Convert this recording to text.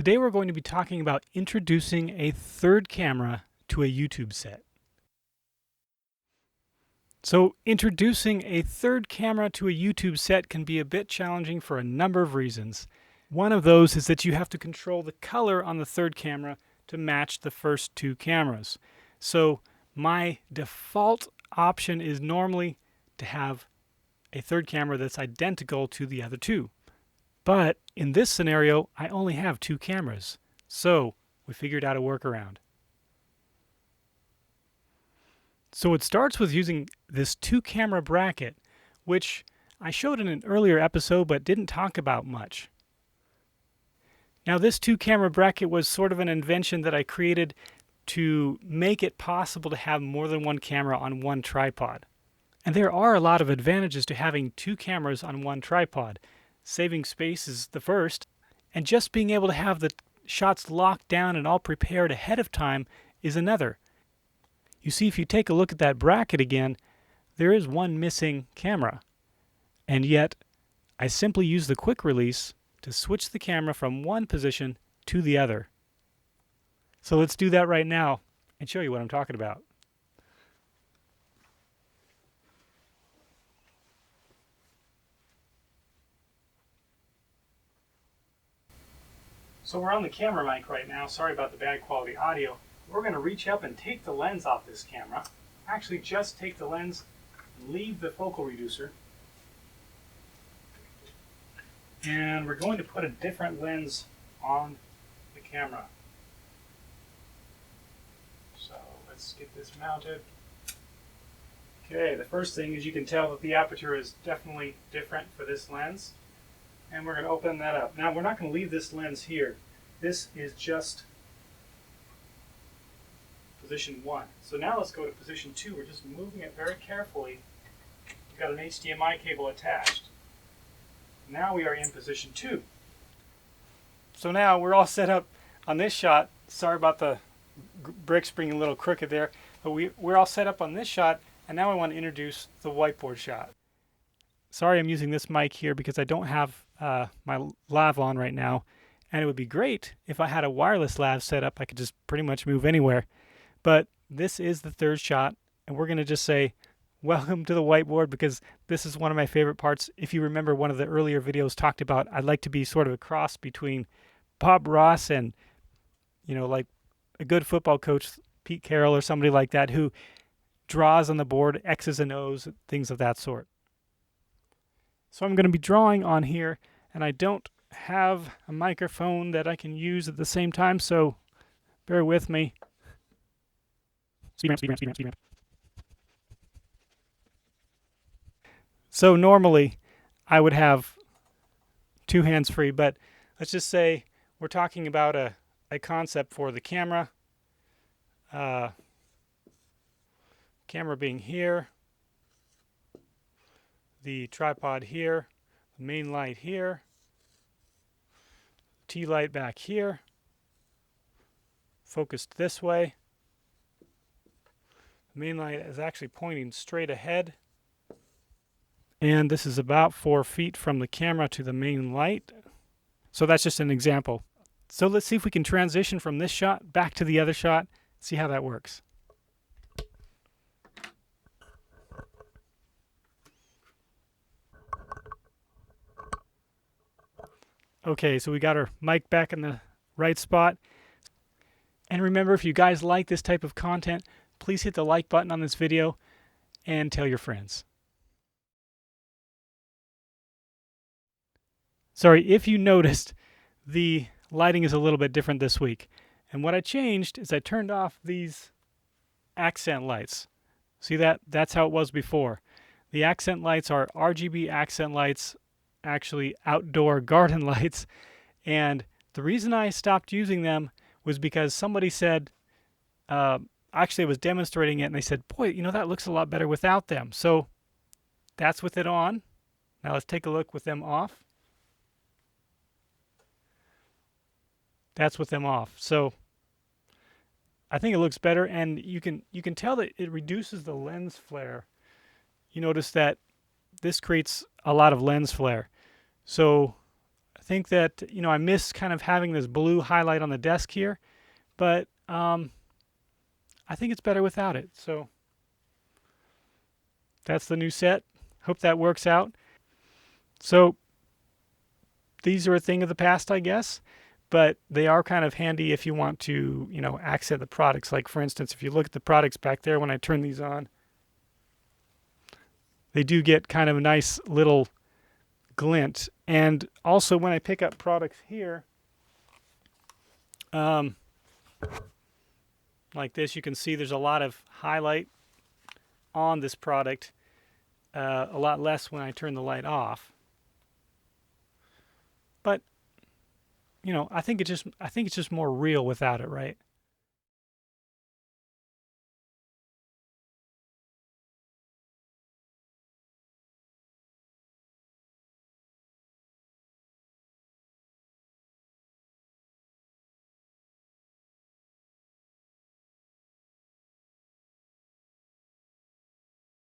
Today we're going to be talking about introducing a third camera to a YouTube set. So introducing a third camera to a YouTube set can be a bit challenging for a number of reasons. One of those is that you have to control the color on the third camera to match the first two cameras. So my default option is normally to have a third camera that's identical to the other two. But in this scenario, I only have two cameras. So we figured out a workaround. So it starts with using this two-camera bracket, which I showed in an earlier episode but didn't talk about much. Now this two-camera bracket was sort of an invention that I created to make it possible to have more than one camera on one tripod. And there are a lot of advantages to having two cameras on one tripod. Saving space is the first, and just being able to have the shots locked down and all prepared ahead of time is another. You see, if you take a look at that bracket again, there is one missing camera. And yet, I simply use the quick release to switch the camera from one position to the other. So let's do that right now and show you what I'm talking about. So we're on the camera mic right now. Sorry about the bad quality audio. We're going to reach up and take the lens off this camera. Actually, just take the lens and leave the focal reducer. And we're going to put a different lens on the camera. So let's get this mounted. Okay, the first thing is you can tell that the aperture is definitely different for this lens. And we're going to open that up. Now we're not going to leave this lens here. This is just position 1. So now let's go to position 2. We're just moving it very carefully. We've got an HDMI cable attached. Now we are in position 2. So now we're all set up on this shot. Sorry about the bricks being a little crooked there. But we're all set up on this shot, and now I want to introduce the whiteboard shot. Sorry I'm using this mic here because I don't have my lav on right now, and it would be great if I had a wireless lav set up. I could just pretty much move anywhere. But this is the third shot, and we're going to just say welcome to the whiteboard because this is one of my favorite parts. If you remember, one of the earlier videos talked about I'd like to be sort of a cross between Bob Ross and, you know, like a good football coach, Pete Carroll or somebody like that, who draws on the board X's and O's, things of that sort. So I'm going to be drawing on here, and I don't have a microphone that I can use at the same time, so bear with me. Speed ramp. So normally I would have two hands free, but let's just say we're talking about a concept for the camera. Camera being here. The tripod here, the main light here, T light back here, focused this way. The main light is actually pointing straight ahead, and this is about 4 feet from the camera to the main light. So that's just an example. So let's see if we can transition from this shot back to the other shot, see how that works. Okay, so we got our mic back in the right spot. And remember, if you guys like this type of content, please hit the like button on this video and tell your friends. Sorry, if you noticed, the lighting is a little bit different this week. And what I changed is I turned off these accent lights. See that? That's how it was before. The accent lights are RGB accent lights, actually outdoor garden lights, and the reason I stopped using them was because somebody said, actually I was demonstrating it, and they said, boy, you know, that looks a lot better without them. So that's with it on. Now let's take a look with them off. That's with them off. So I think it looks better, and you can tell that it reduces the lens flare. You notice that this creates a lot of lens flare. So I think think that, you know, I miss kind of having this blue highlight on the desk here, but I think it's better without it. So that's the new set. Hope that works out. So these are a thing of the past, I guess, but they are kind of handy if you want to, you know, accent the products. Like, for instance, if you look at the products back there, when I turn these on, they do get kind of a nice little glint. And also when I pick up products here, like this, you can see there's a lot of highlight on this product, a lot less when I turn the light off. But, you know, I think it's just more real without it, right?